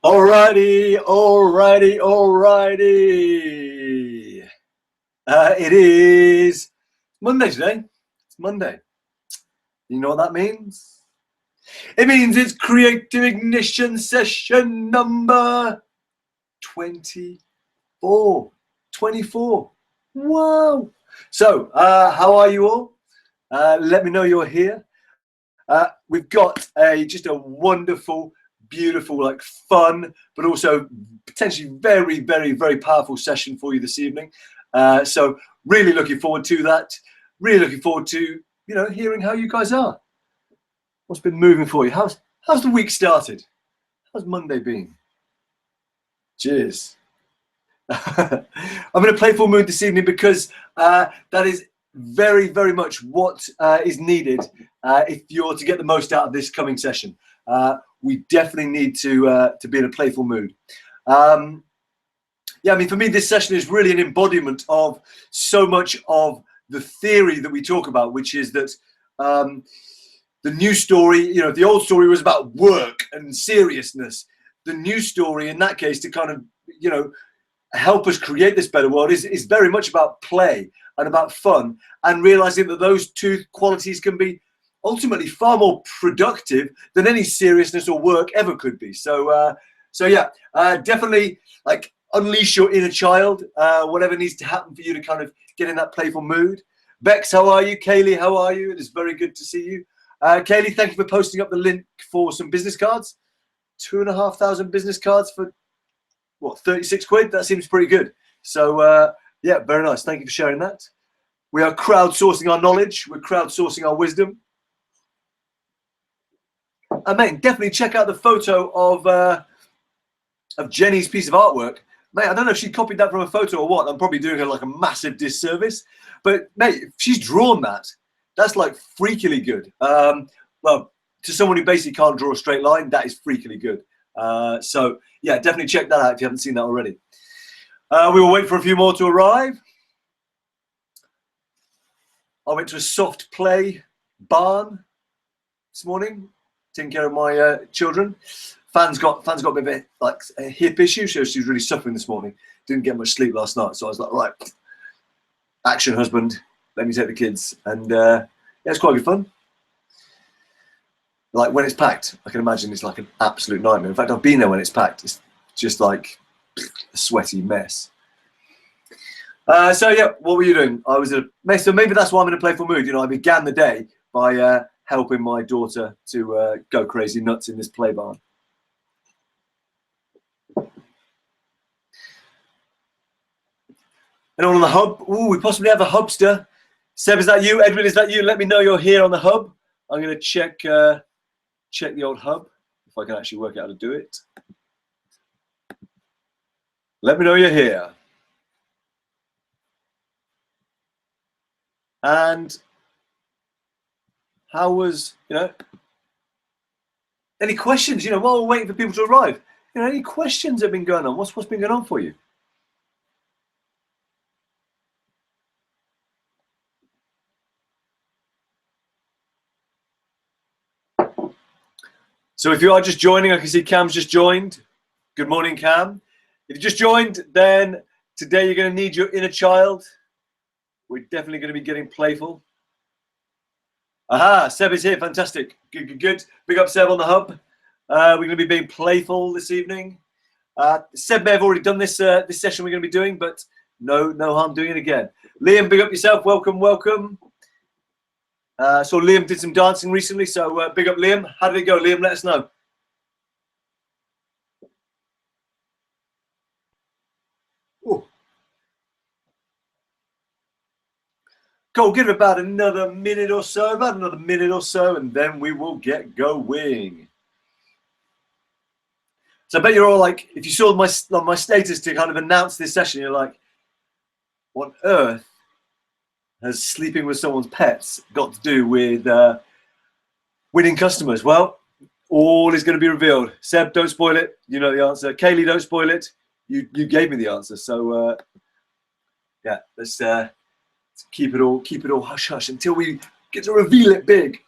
Alrighty. It is Monday today. It's Monday. You know what that means? It means it's Creative Ignition session number 24. 24. Wow. So, how are you all? Let me know you're here. We've got just a wonderful, beautiful, fun, but also potentially very, very, very powerful session for you this evening. So really looking forward to that. Really looking forward to hearing how you guys are. What's been moving for you? How's the week started? How's Monday been? Cheers. I'm in a playful mood this evening because that is very, very much what is needed if you're to get the most out of this coming session. We definitely need to be in a playful mood. Yeah, I mean, for me, this session is really an embodiment of so much of the theory that we talk about, which is that the new story, the old story was about work and seriousness. The new story, in that case, to kind of, help us create this better world is very much about play and about fun, and realizing that those two qualities can be ultimately far more productive than any seriousness or work ever could be. So yeah, definitely unleash your inner child, whatever needs to happen for you to kind of get in that playful mood. Bex, how are you? Kaylee, how are you? It is very good to see you. Kaylee, thank you for posting up the link for some business cards. 2,500 business cards for what, 36 quid? That seems pretty good. So yeah, very nice. Thank you for sharing that. We are crowdsourcing our knowledge. We're crowdsourcing our wisdom. And mate, definitely check out the photo of Jenny's piece of artwork. Mate, I don't know if she copied that from a photo or what. I'm probably doing her a massive disservice. But mate, if she's drawn that, that's freakily good. Well, to someone who basically can't draw a straight line, that is freakily good. So yeah, definitely check that out if you haven't seen that already. We will wait for a few more to arrive. I went to a soft play barn this morning, taking care of my children. Fan's got a bit of a hip issue, so she's really suffering this morning. Didn't get much sleep last night, so I was like, right, action, husband, let me take the kids. And yeah, it's quite good fun. When it's packed, I can imagine it's an absolute nightmare. In fact, I've been there when it's packed. It's just a sweaty mess. So yeah, what were you doing? I was so maybe that's why I'm in a playful mood. I began the day by helping my daughter to go crazy nuts in this play barn. And on the hub, we possibly have a hubster. Seb, is that you? Edwin, is that you? Let me know you're here on the hub. I'm going to check the old hub, if I can actually work out how to do it. Let me know you're here. And how was, any questions, while we're waiting for people to arrive, any questions have been going on? What's been going on for you? So if you are just joining, I can see Cam's just joined. Good morning, Cam. If you just joined, then today you're going to need your inner child. We're definitely going to be getting playful. Aha, Seb is here. Fantastic. Good. Big up, Seb, on the hub. We're going to be being playful this evening. Seb may have already done this session we're going to be doing, but no harm doing it again. Liam, big up yourself. Welcome. So Liam did some dancing recently, so big up Liam. How did it go, Liam? Let us know. Ooh. Cool, give it about another minute or so, and then we will get going. So I bet you're all if you saw my status to kind of announce this session, you're like, what on earth has sleeping with someone's pets got to do with winning customers? Well, all is going to be revealed. Seb, don't spoil it. You know the answer. Kaylee, don't spoil it. You gave me the answer. So yeah, let's keep it all hush hush until we get to reveal it big.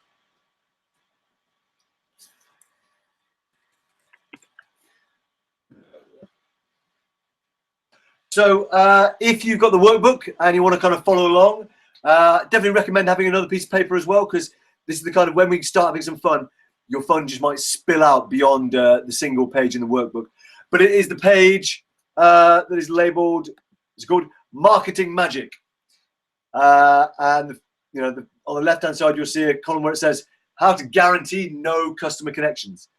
So if you've got the workbook and you want to kind of follow along, definitely recommend having another piece of paper as well, because this is the kind of, when we start having some fun, your fun just might spill out beyond the single page in the workbook. But it is the page that is labeled, it's called Marketing Magic. And you know, on the left-hand side, you'll see a column where it says how to guarantee no customer connections.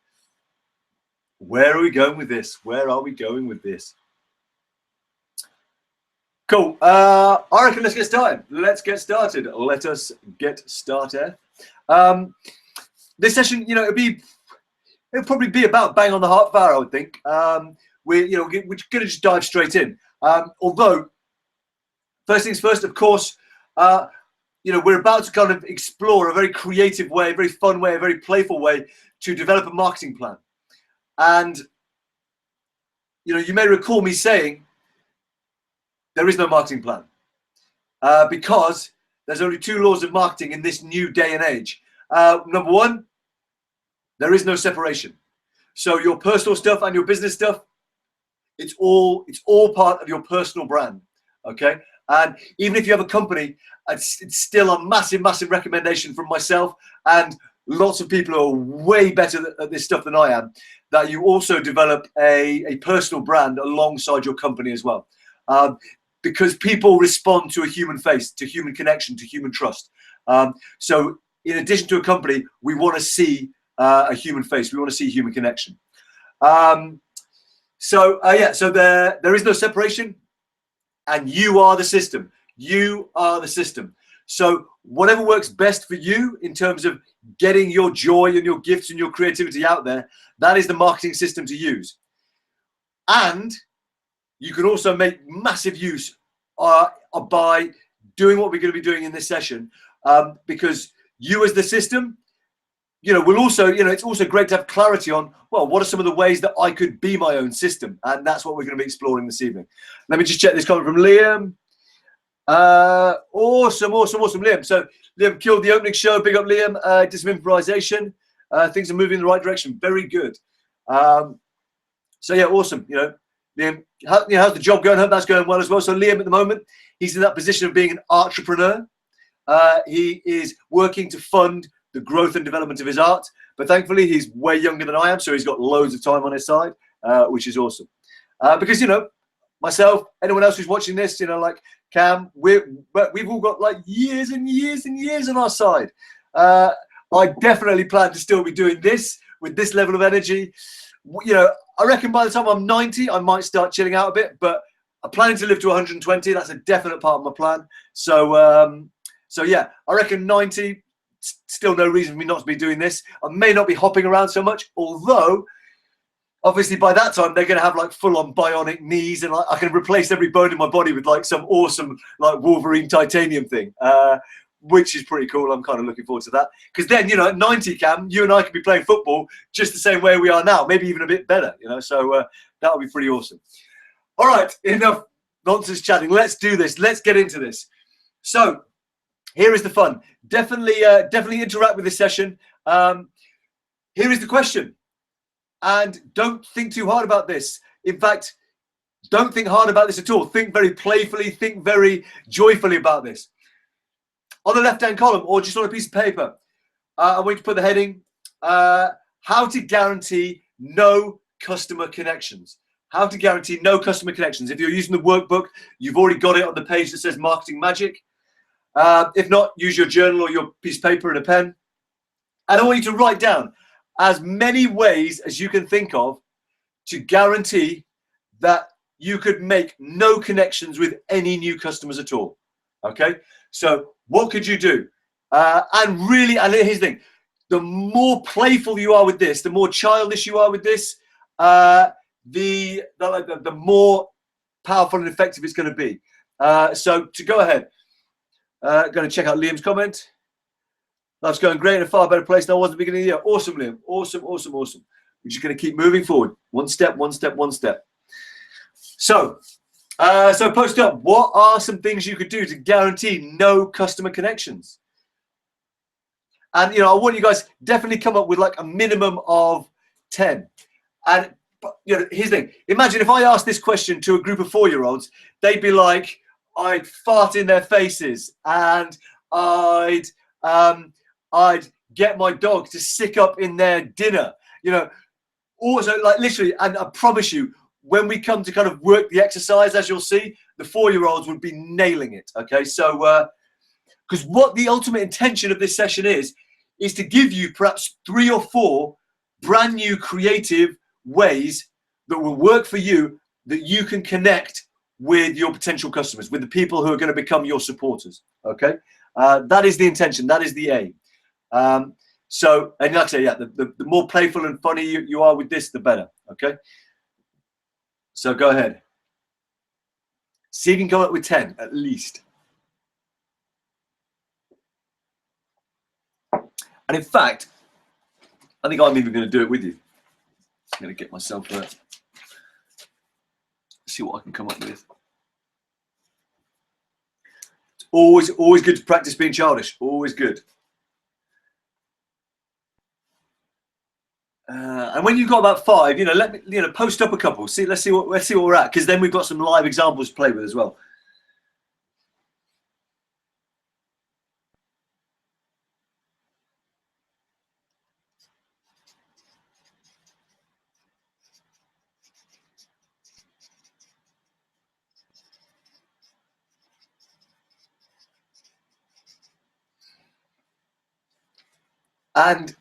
Where are we going with this? Where are we going with this? Cool. I reckon let's get started. Let's get started. Let us get started. This session, you know, it'll probably be about bang on the half hour, I would think. We're going to just dive straight in. Although, first things first, of course, you know, we're about to kind of explore a very creative way, a very fun way, a very playful way to develop a marketing plan. And, you know, you may recall me saying, there is no marketing plan because there's only two laws of marketing in this new day and age. Number one, there is no separation. So your personal stuff and your business stuff, it's all part of your personal brand. Okay. And even if you have a company, it's still a massive, massive recommendation from myself and lots of people who are way better at this stuff than I am, that you also develop a personal brand alongside your company as well. Because people respond to a human face, to human connection, to human trust. So in addition to a company, we want to see a human face. We want to see human connection. So there is no separation, and you are the system. You are the system. So whatever works best for you in terms of getting your joy and your gifts and your creativity out there, that is the marketing system to use. And you can also make massive use by doing what we're going to be doing in this session, because you as the system, you know, will also, you know, it's also great to have clarity on, well, what are some of the ways that I could be my own system? And that's what we're going to be exploring this evening. Let me just check this comment from Liam. Awesome, Liam. So Liam killed the opening show. Big up, Liam. Did some improvisation. Things are moving in the right direction. Very good. So yeah, awesome. You know, Liam, how's the job going? I hope that's going well as well. So Liam, at the moment, he's in that position of being an entrepreneur. He is working to fund the growth and development of his art. But thankfully, he's way younger than I am, so he's got loads of time on his side, which is awesome. Because, you know, myself, anyone else who's watching this, you know, like Cam, we've all got like years and years and years on our side. I definitely plan to still be doing this with this level of energy. You know, I reckon by the time I'm 90, I might start chilling out a bit, but I'm planning to live to 120. That's a definite part of my plan. So, yeah, I reckon 90, still no reason for me not to be doing this. I may not be hopping around so much, although obviously by that time they're going to have like full-on bionic knees, and I can replace every bone in my body with like some awesome like Wolverine titanium thing, which is pretty cool. I'm kind of looking forward to that, because then, you know, at 90, Cam, you and I could be playing football just the same way we are now, maybe even a bit better, you know. So that would be pretty awesome. All right, enough nonsense chatting. Let's do this. Let's get into this. So here is the fun. Definitely interact with this session. Here is the question. And don't think too hard about this. In fact, don't think hard about this at all. Think very playfully, think very joyfully about this. On the left-hand column, or just on a piece of paper, I want you to put the heading, how to guarantee no customer connections. How to guarantee no customer connections. If you're using the workbook, you've already got it on the page that says Marketing Magic. If not, use your journal or your piece of paper and a pen. And I want you to write down as many ways as you can think of to guarantee that you could make no connections with any new customers at all. Okay, so what could you do? And here's the thing, the more playful you are with this, the more childish you are with this, the more powerful and effective it's going to be. So to go ahead, going to check out Liam's comment. Life's going great in a far better place than I was at the beginning of the year. Awesome, Liam. Awesome. We're just going to keep moving forward. One step. So post up, what are some things you could do to guarantee no customer connections? And, you know, I want you guys definitely come up with like a minimum of 10. And But here's the thing. Imagine if I asked this question to a group of 4-year-olds, they'd be like, I'd fart in their faces, and I'd get my dog to sick up in their dinner. Also, like, literally, and I promise you, when we come to kind of work the exercise, as you'll see, the 4-year-olds would be nailing it. Okay, so because what the ultimate intention of this session is to give you perhaps 3 or 4 brand new creative ways that will work for you, that you can connect with your potential customers, with the people who are going to become your supporters. Okay, that is the intention, that is the aim. So, and like I say, yeah, the more playful and funny you are with this, the better. Okay, so go ahead, see if you can come up with 10 at least. And in fact, I think I'm even going to do it with you. I'm going to get myself see what I can come up with. It's always good to practice being childish. Always good. And when you've got about 5, let me, post up a couple. Let's see what we're at, because then we've got some live examples to play with as well. And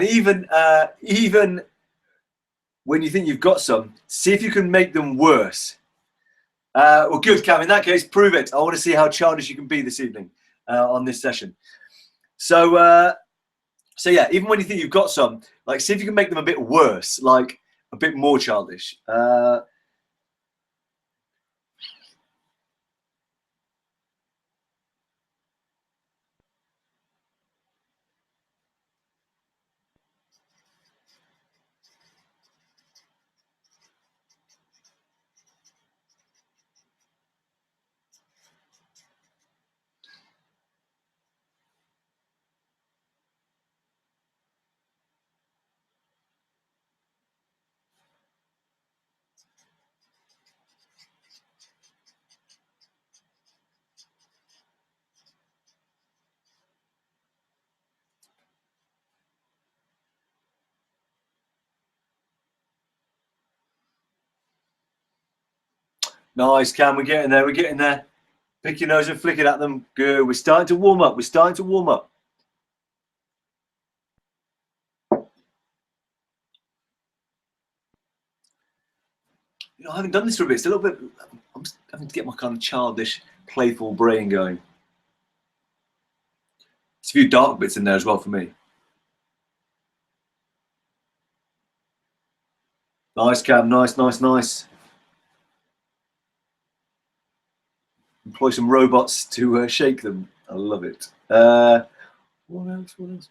even when you think you've got some, see if you can make them worse. Well, good, Cam. In that case, prove it. I want to see how childish you can be this evening on this session. So yeah, even when you think you've got some, like, see if you can make them a bit worse, like a bit more childish. Nice, Cam. We're getting there. We're getting there. Pick your nose and flick it at them. Good. We're starting to warm up. We're starting to warm up. I haven't done this for a bit. It's a little bit. I'm just having to get my kind of childish, playful brain going. There's a few dark bits in there as well for me. Nice, Cam. Nice, nice, nice. Employ some robots to shake them. I love it. What else? What else? What else?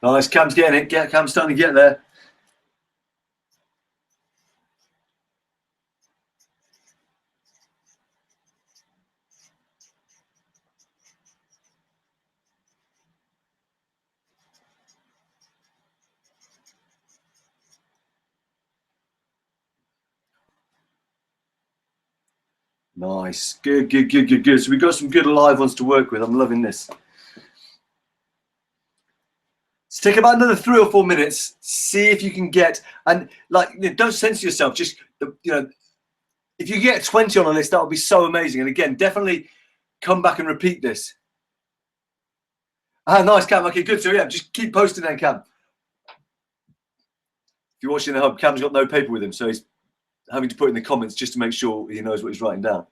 Nice. Cam's getting it. Cam's starting to get there. Nice. Good, good, good, good, good. So we've got some good live ones to work with. I'm loving this. Let's take about another 3 or 4 minutes. See if you can get, and like, don't censor yourself. Just, if you get 20 on a list, that would be so amazing. And again, definitely come back and repeat this. Ah, nice, Cam. Okay, good. So yeah, just keep posting then, Cam. If you're watching the hub, Cam's got no paper with him, so he's having to put in the comments just to make sure he knows what he's writing down.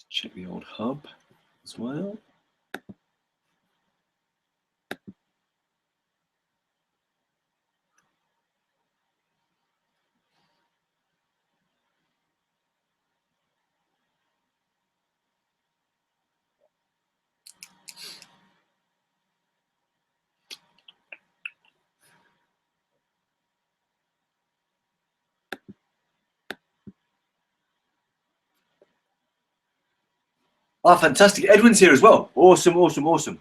Check the old hub as well. Ah, fantastic. Edwin's here as well. Awesome, awesome, awesome.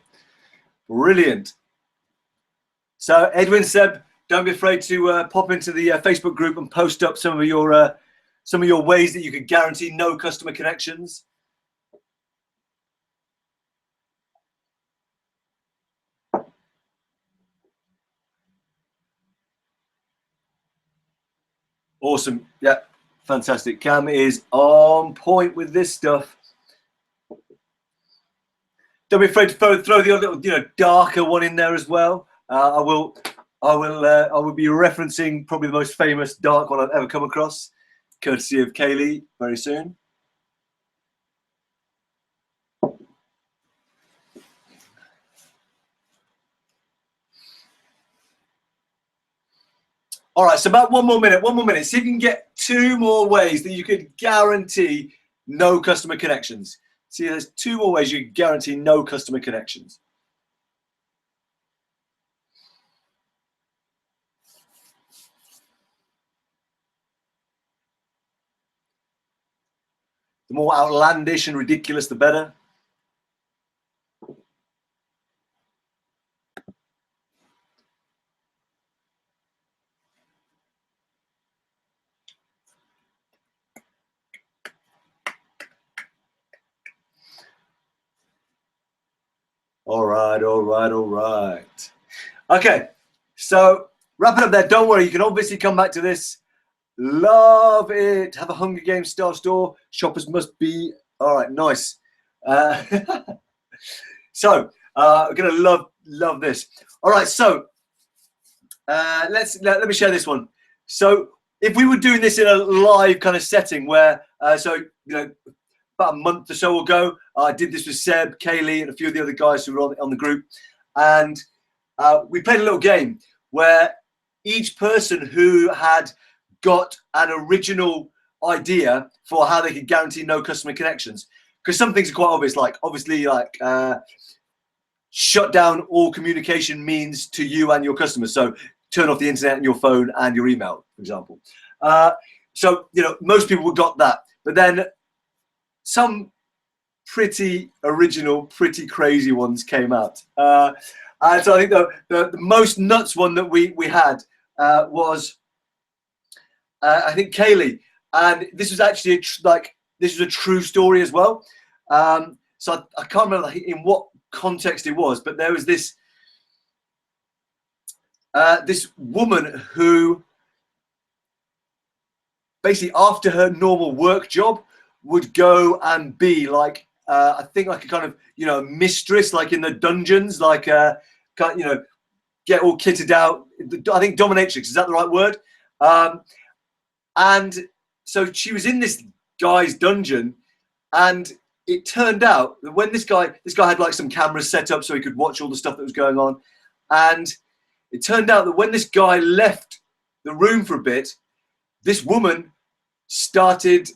Brilliant. So Edwin, Seb, don't be afraid to pop into the Facebook group and post up some of your ways that you could guarantee no customer connections. Awesome. Yeah, fantastic. Cam is on point with this stuff. Don't be afraid to throw the other little, darker one in there as well. I will be referencing probably the most famous dark one I've ever come across, courtesy of Kaylee, very soon. All right, so about one more minute. See if you can get 2 more ways that you could guarantee no customer connections. See, there's 2 more ways you can guarantee no customer connections. The more outlandish and ridiculous, the better. All right. Okay, so wrap it up there. Don't worry, you can obviously come back to this. Love it. Have a Hunger Games style store. Shoppers must be. All right, nice. So we're gonna love this. All right, so let me share this one. So if we were doing this in a live kind of setting where about a month or so ago, I did this with Seb, Kaylee, and a few of the other guys who were on the group, and we played a little game where each person who had got an original idea for how they could guarantee no customer connections, because some things are quite obvious, like obviously shut down all communication means to you and your customers. So turn off the internet and your phone and your email, for example. So most people got that, but then some pretty original, pretty crazy ones came out. And so I think the most nuts one that we had was I think Kaylee, and this was actually this was a true story as well. So I can't remember in what context it was, but there was this this woman who basically after her normal work job would go and be like I think like a kind of mistress, like in the dungeons, like get all kitted out. I think dominatrix, is that the right word? And so she was in this guy's dungeon, and it turned out that when this guy had like some cameras set up so he could watch all the stuff that was going on, and it turned out that when this guy left the room for a bit, this woman started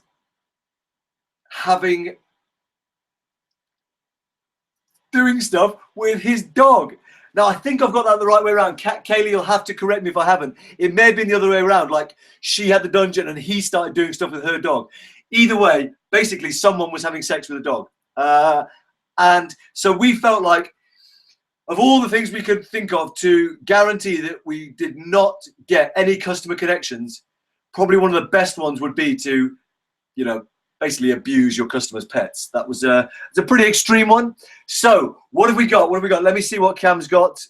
doing stuff with his dog. Now, I think I've got that the right way around. Kaylee, you'll have to correct me if I haven't. It may have been the other way around, like she had the dungeon and he started doing stuff with her dog. Either way, basically someone was having sex with a dog. And so we felt like, of all the things we could think of to guarantee that we did not get any customer connections, probably one of the best ones would be to, basically abuse your customers' pets. That was it's a pretty extreme one. So what have we got? What have we got? Let me see what Cam's got.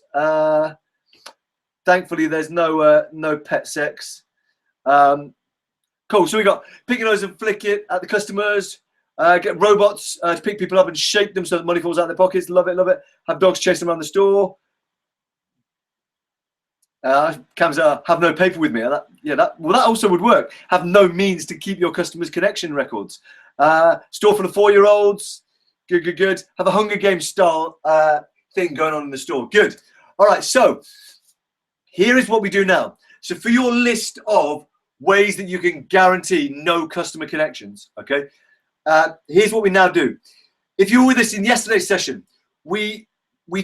Thankfully, there's no pet sex. Cool. So we got pick your nose and flick it at the customers. Get robots to pick people up and shake them so that money falls out of their pockets. Love it, love it. Have dogs chase them around the store. Cam's have no paper with me. That also would work. Have no means to keep your customers' connection records. Store for the 4-year-olds. Good. Have a Hunger Games style thing going on in the store. Good. All right. So here is what we do now. So for your list of ways that you can guarantee no customer connections, okay? Here's what we now do. If you were with us in yesterday's session, we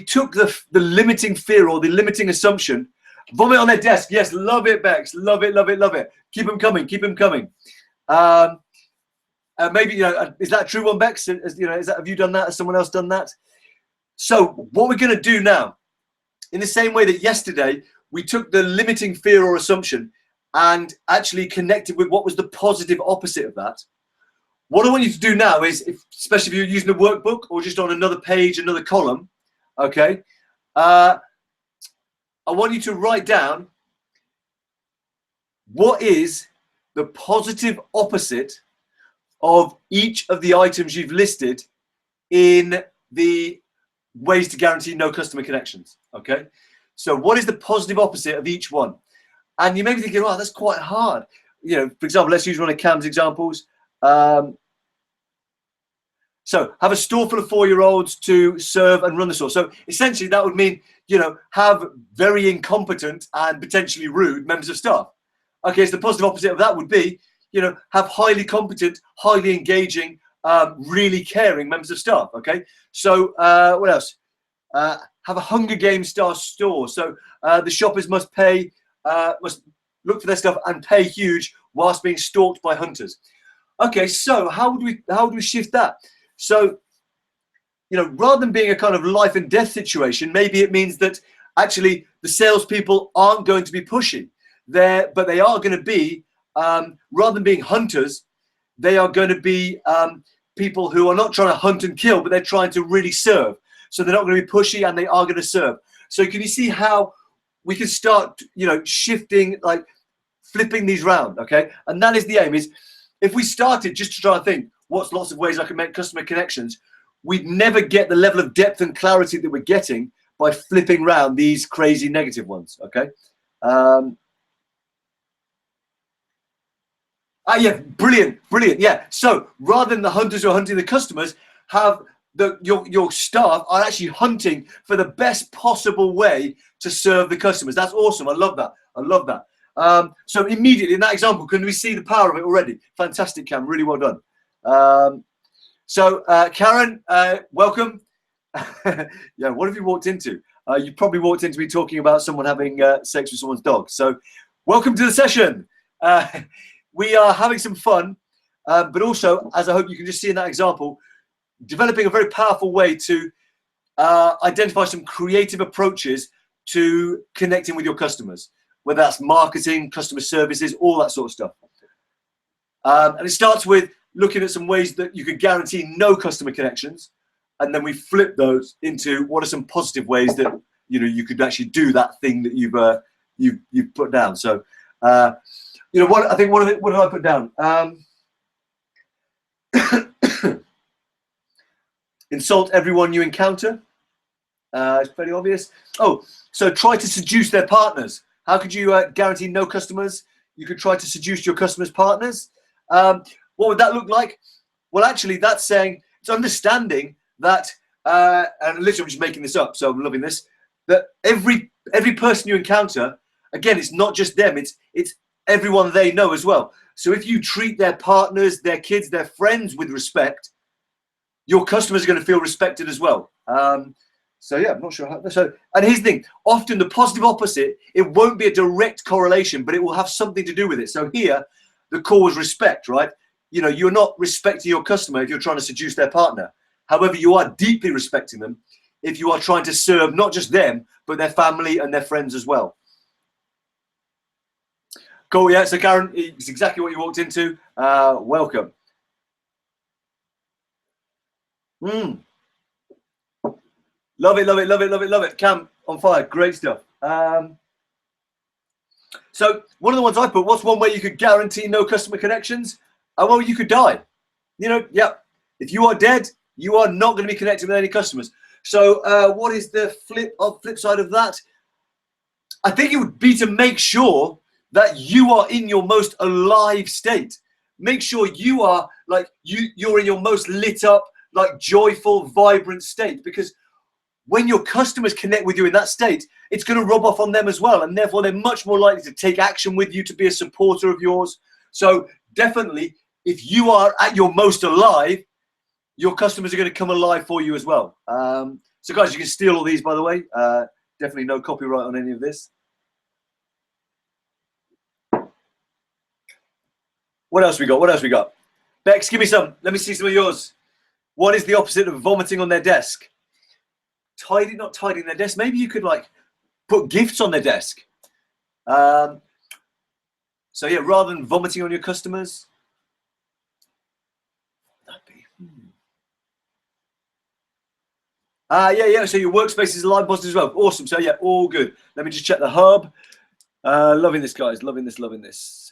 took the limiting fear or the limiting assumption. Vomit on their desk. Yes, love it, Bex. Love it, love it, love it. Keep them coming. Keep them coming. Maybe, is that a true one, Bex? Have you done that? Has someone else done that? So what we're going to do now, in the same way that yesterday we took the limiting fear or assumption and actually connected with what was the positive opposite of that. What I want you to do now is, especially if you're using a workbook or just on another page, another column, okay, I want you to write down what is the positive opposite of each of the items you've listed in the ways to guarantee no customer connections, okay? So what is the positive opposite of each one? And you may be thinking, oh, that's quite hard. For example, let's use one of Cam's examples. So have a store full of 4-year-olds to serve and run the store. So essentially that would mean, have very incompetent and potentially rude members of staff. Okay, so the positive opposite of that would be, have highly competent, highly engaging, really caring members of staff. Okay, so what else? Have a Hunger Games style store. So the shoppers must look for their stuff and pay huge whilst being stalked by hunters. Okay, so how would we shift that? So, rather than being a kind of life and death situation, maybe it means that actually the salespeople aren't going to be pushy. But they are going to be, rather than being hunters, they are going to be people who are not trying to hunt and kill, but they're trying to really serve. So they're not going to be pushy and they are going to serve. So can you see how we can start, shifting, like flipping these round, okay? And that is the aim, is if we started just to try and think, what's lots of ways I can make customer connections, we'd never get the level of depth and clarity that we're getting by flipping round these crazy negative ones, okay? Yeah, brilliant. Yeah, so rather than the hunters who are hunting the customers, have your staff are actually hunting for the best possible way to serve the customers. That's awesome. I love that. So immediately in that example, can we see the power of it already? Fantastic, Cam. Really well done. So Karen, welcome. Yeah, what have you walked into? You probably walked into me talking about someone having sex with someone's dog. So welcome to the session. We are having some fun, but also, as I hope you can just see in that example, developing a very powerful way to identify some creative approaches to connecting with your customers, whether that's marketing, customer services, all that sort of stuff. And it starts with looking at some ways that you can guarantee no customer connections, and then we flip those into what are some positive ways that you could actually do that thing that you've put down. So what I think, what did I put down? Insult everyone you encounter. It's pretty obvious. Oh, so try to seduce their partners. How could you guarantee no customers? You could try to seduce your customers' partners. What would that look like? Well, actually, that's saying, it's understanding that, and literally I'm just making this up, so I'm loving this, that every person you encounter, again, it's not just them, it's everyone they know as well. So if you treat their partners, their kids, their friends with respect, your customers are going to feel respected as well. So yeah, I'm not sure how. So, and here's the thing, often the positive opposite, it won't be a direct correlation, but it will have something to do with it. So here, the core was respect, right? You're not respecting your customer if you're trying to seduce their partner. However, you are deeply respecting them if you are trying to serve not just them, but their family and their friends as well. Cool, yeah, so Karen, it's exactly what you walked into. Welcome. Mm. Love it, love it, love it, love it, love it. Cam, on fire. Great stuff. So one of the ones I put, what's one way you could guarantee no customer connections? Well, you could die. You know, yeah. If you are dead, you are not going to be connected with any customers. So what is the flip side of that? I think it would be to make sure that you are in your most alive state. Make sure you are like you're in your most lit up, like joyful, vibrant state. Because when your customers connect with you in that state, it's going to rub off on them as well, and therefore they're much more likely to take action with you, to be a supporter of yours. So definitely, if you are at your most alive, your customers are going to come alive for you as well. So guys, you can steal all these, by the way. Definitely no copyright on any of this. What else we got? What else we got? Bex, give me some. Let me see some of yours. What is the opposite of vomiting on their desk? Not tidying their desk. Maybe you could like put gifts on their desk. So yeah, rather than vomiting on your customers. Yeah. So your workspace is alive, positive as well. Awesome. So yeah, all good. Let me just check the hub. Loving this, guys. Loving this. Loving this.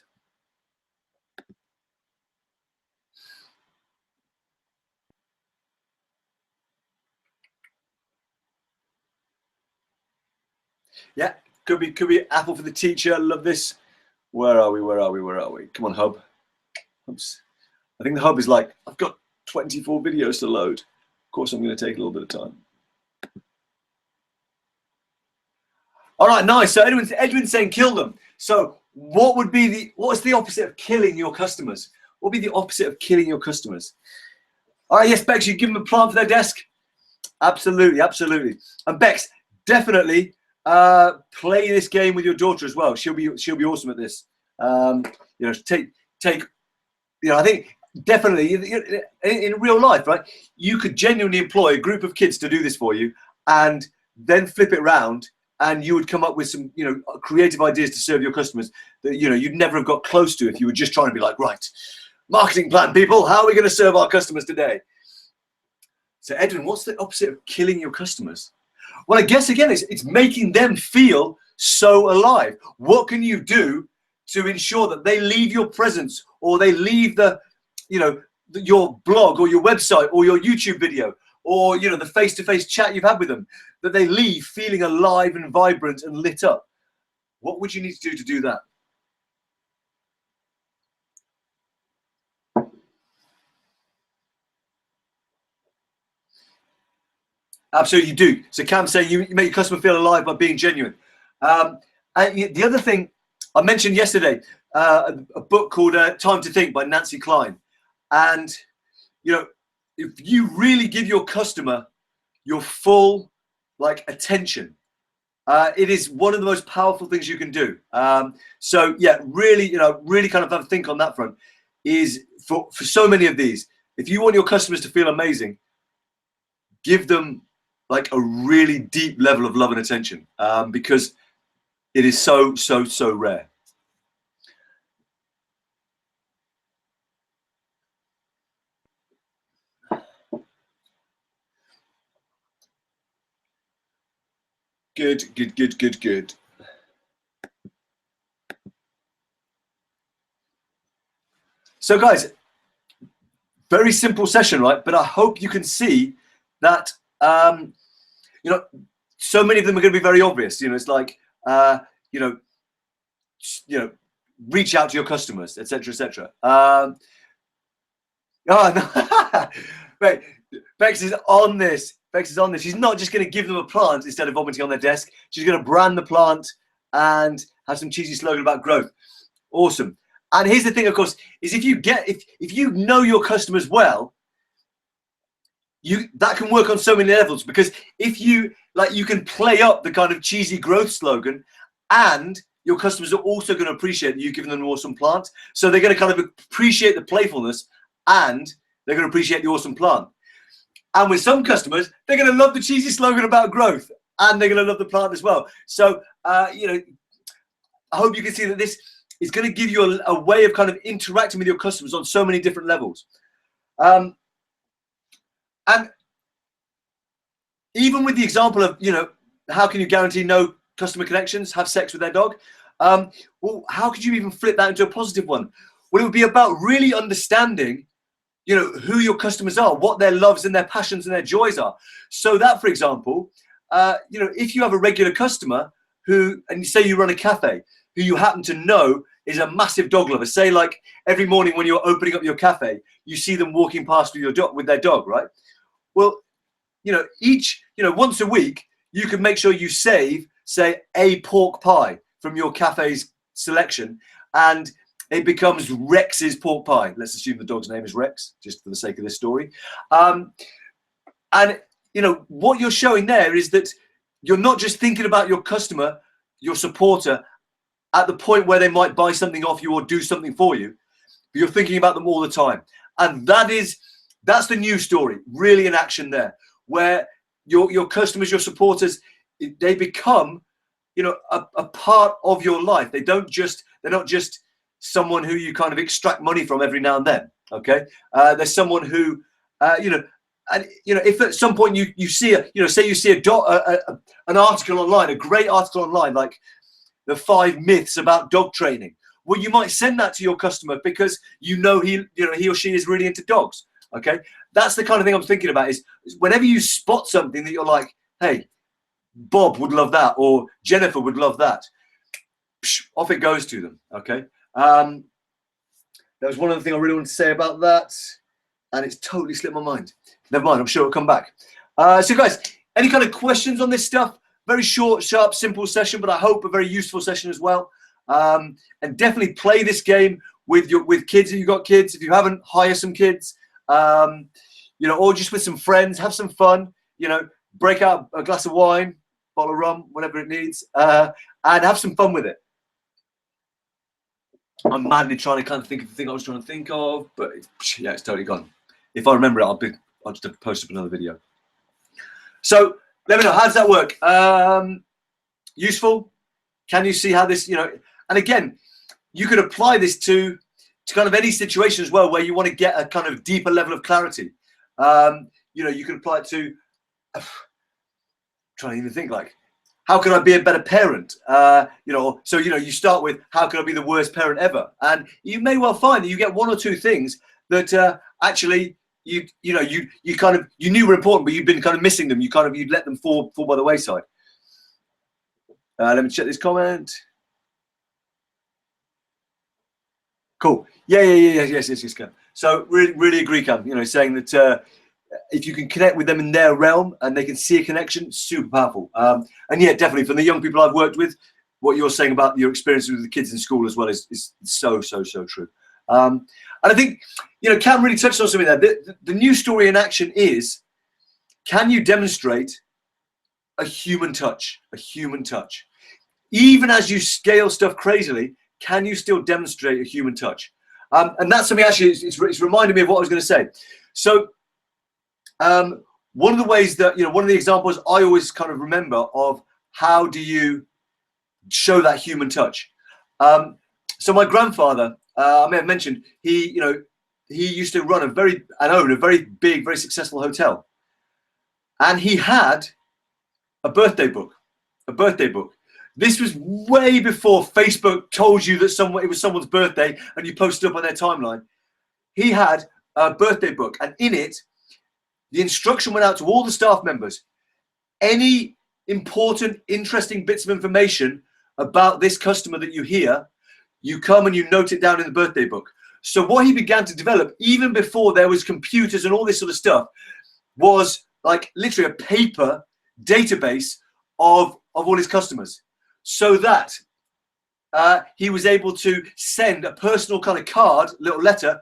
Yeah, could be Apple for the teacher. Love this. Where are we? Where are we? Where are we? Come on, hub. Oops. I think the hub is like, I've got 24 videos to load. Of course, I'm going to take a little bit of time. All right, nice. So Edwin's saying kill them. So what's the opposite of killing your customers? What would be the opposite of killing your customers? All right, yes, Bex, you give them a plant for their desk? Absolutely, absolutely. And Bex, definitely play this game with your daughter as well. She'll be awesome at this. You know, take. You know, I think definitely in real life, right? You could genuinely employ a group of kids to do this for you, and then flip it around, and you would come up with some, you know, creative ideas to serve your customers that, you know, you'd never have got close to if you were just trying to be like, right, marketing plan, people, how are we going to serve our customers today? So Edwin, what's the opposite of killing your customers? Well, I guess again, it's making them feel so alive. What can you do to ensure that they leave your presence, or they leave your blog or your website or your YouTube video, or, you know, the face-to-face chat you've had with them, that they leave feeling alive and vibrant and lit up? What would you need to do that? Absolutely, you do. So Cam's saying you make your customer feel alive by being genuine. And the other thing I mentioned yesterday, a book called Time to Think by Nancy Klein. And, you know, if you really give your customer your full attention, it is one of the most powerful things you can do. So yeah, really, really kind of have a think on that front. Is for so many of these, if you want your customers to feel amazing, give them like a really deep level of love and attention, because it is so rare. Good. So guys, very simple session, right? But I hope you can see that, you know, so many of them are going to be very obvious. You know, it's like, you know, reach out to your customers, etc., etc. Oh, no. Right. Bex is on this. Bex is on this. She's not just going to give them a plant instead of vomiting on their desk. She's going to brand the plant and have some cheesy slogan about growth. Awesome. And here's the thing, of course, is if you know your customers well, that can work on so many levels, because if you can play up the kind of cheesy growth slogan, and your customers are also going to appreciate that you've given them an awesome plant. So they're going to kind of appreciate the playfulness, and they're going to appreciate the awesome plant. And with some customers, they're going to love the cheesy slogan about growth, and they're going to love the plant as well. So, you know, I hope you can see that this is going to give you a way of kind of interacting with your customers on so many different levels. And even with the example of, how can you guarantee no customer connections have sex with their dog? Well, how could you even flip that into a positive one? Well, it would be about really understanding, who your customers are, what their loves and their passions and their joys are. So that, for example, if you have a regular customer who, and you say you run a cafe, who you happen to know is a massive dog lover, say like every morning when you're opening up your cafe, you see them walking past with your dog, with their dog, right? Well, once a week, you can make sure you save, say, a pork pie from your cafe's selection, and it becomes Rex's pork pie. Let's assume the dog's name is Rex, just for the sake of this story. And what you're showing there is that you're not just thinking about your customer, your supporter, at the point where they might buy something off you or do something for you, but you're thinking about them all the time. And that's the new story, really in action there, where your customers, your supporters, they become, a part of your life. They're not just someone who you kind of extract money from every now and then. Okay, there's someone who, if at some point you see say you see an article online, a great article online, like the 5 myths about dog training. Well, you might send that to your customer because he or she is really into dogs. Okay, that's the kind of thing I'm thinking about. Is whenever you spot something that you're like, hey, Bob would love that, or Jennifer would love that, off it goes to them. Okay, that was one other thing I really wanted to say about that, and it's totally slipped my mind. Never mind, I'm sure it'll come back. So guys, any kind of questions on this stuff? Very short, sharp, simple session, but I hope a very useful session as well. And definitely play this game with kids if you've got kids. If you haven't, hire some kids, or just with some friends, have some fun, break out a glass of wine, bottle of rum, whatever it needs, and have some fun with it. I'm madly trying to kind of think of the thing I was trying to think of, but it's totally gone. If I remember it, I'll just have to post up another video. So let me know, how does that work? Useful? Can you see how this, and again, you could apply this to kind of any situation as well where you want to get a kind of deeper level of clarity. You can apply it to, trying to even think like, how can I be a better parent? You start with, how can I be the worst parent ever? And you may well find that you get one or two things that actually you knew were important, but you've been kind of missing them. You'd let them fall by the wayside. Let me check this comment. Cool. Yes, Cam. So really agree, Cam. Saying that if you can connect with them in their realm and they can see a connection, super powerful. And yeah, definitely from the young people I've worked with, what you're saying about your experiences with the kids in school as well is so true. And I think, Cam really touched on something there. The new story in action is, can you demonstrate a human touch? Even as you scale stuff crazily, can you still demonstrate a human touch? And that's something actually, it's reminded me of what I was going to say. So one of the ways that, one of the examples I always kind of remember of how do you show that human touch. So my grandfather, I may have mentioned, he used to run and own a very big, very successful hotel. And he had a birthday book. This was way before Facebook told you that it was someone's birthday and you posted up on their timeline. He had a birthday book, and in it, the instruction went out to all the staff members. Any important, interesting bits of information about this customer that you hear, you come and you note it down in the birthday book. So what he began to develop, even before there was computers and all this sort of stuff, was like literally a paper database of all his customers, so that he was able to send a personal kind of card, little letter,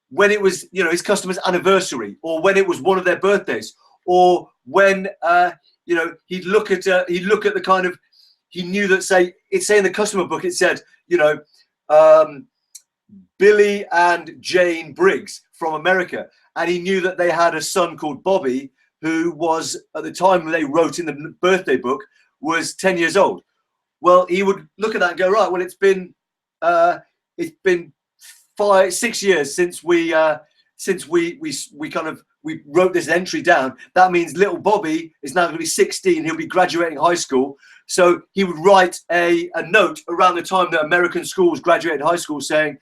when it was, his customer's anniversary, or when it was one of their birthdays, or when, he'd look at the kind of, he knew that, say in the customer book, it said, Billy and Jane Briggs from America. And he knew that they had a son called Bobby, who was, at the time they wrote in the birthday book, was 10 years old. Well, he would look at that and go, right, well, it's been 6 years since we kind of we wrote this entry down, that means little Bobby is now going to be 16. He'll be graduating high school. So he would write a note around the time that American schools graduated high school saying,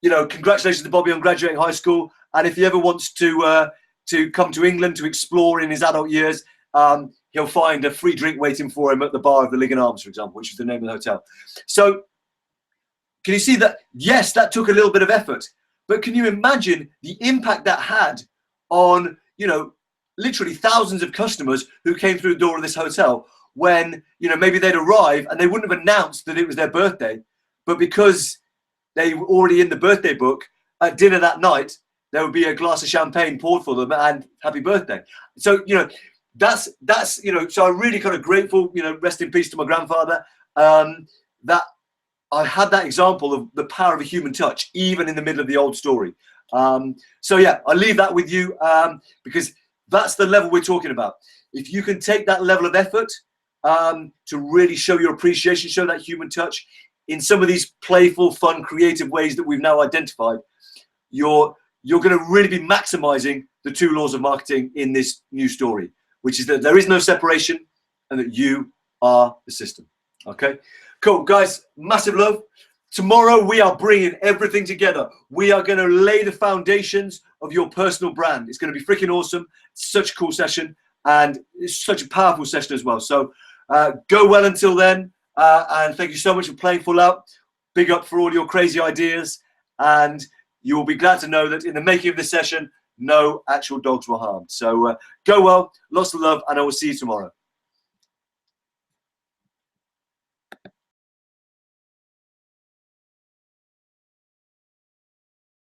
you know, congratulations to Bobby on graduating high school. And if he ever wants to come to England to explore in his adult years, he'll find a free drink waiting for him at the bar of the Lig and Arms, for example, which is the name of the hotel. So can you see that? Yes, that took a little bit of effort, but can you imagine the impact that had on, you know, literally thousands of customers who came through the door of this hotel when, you know, maybe they'd arrive and they wouldn't have announced that it was their birthday, but because they were already in the birthday book, at dinner that night, there would be a glass of champagne poured for them and happy birthday. So, you know, that's, you know, so I'm really kind of grateful, you know, rest in peace to my grandfather, that I had that example of the power of a human touch, even in the middle of the old story. So yeah, I leave that with you, because that's the level we're talking about. If you can take that level of effort to really show your appreciation, show that human touch in some of these playful, fun, creative ways that we've now identified, you're going to really be maximizing the 2 laws of marketing in this new story, which is that there is no separation and that you are the system. Okay, cool, guys, massive love. Tomorrow we are bringing everything together. We are going to lay the foundations of your personal brand. It's going to be freaking awesome. Such a cool session, and it's such a powerful session as well. So go well until then, and thank you so much for playing full out. Big up for all your crazy ideas, and you will be glad to know that in the making of this session, no actual dogs were harmed. So go well, lots of love, and I will see you tomorrow.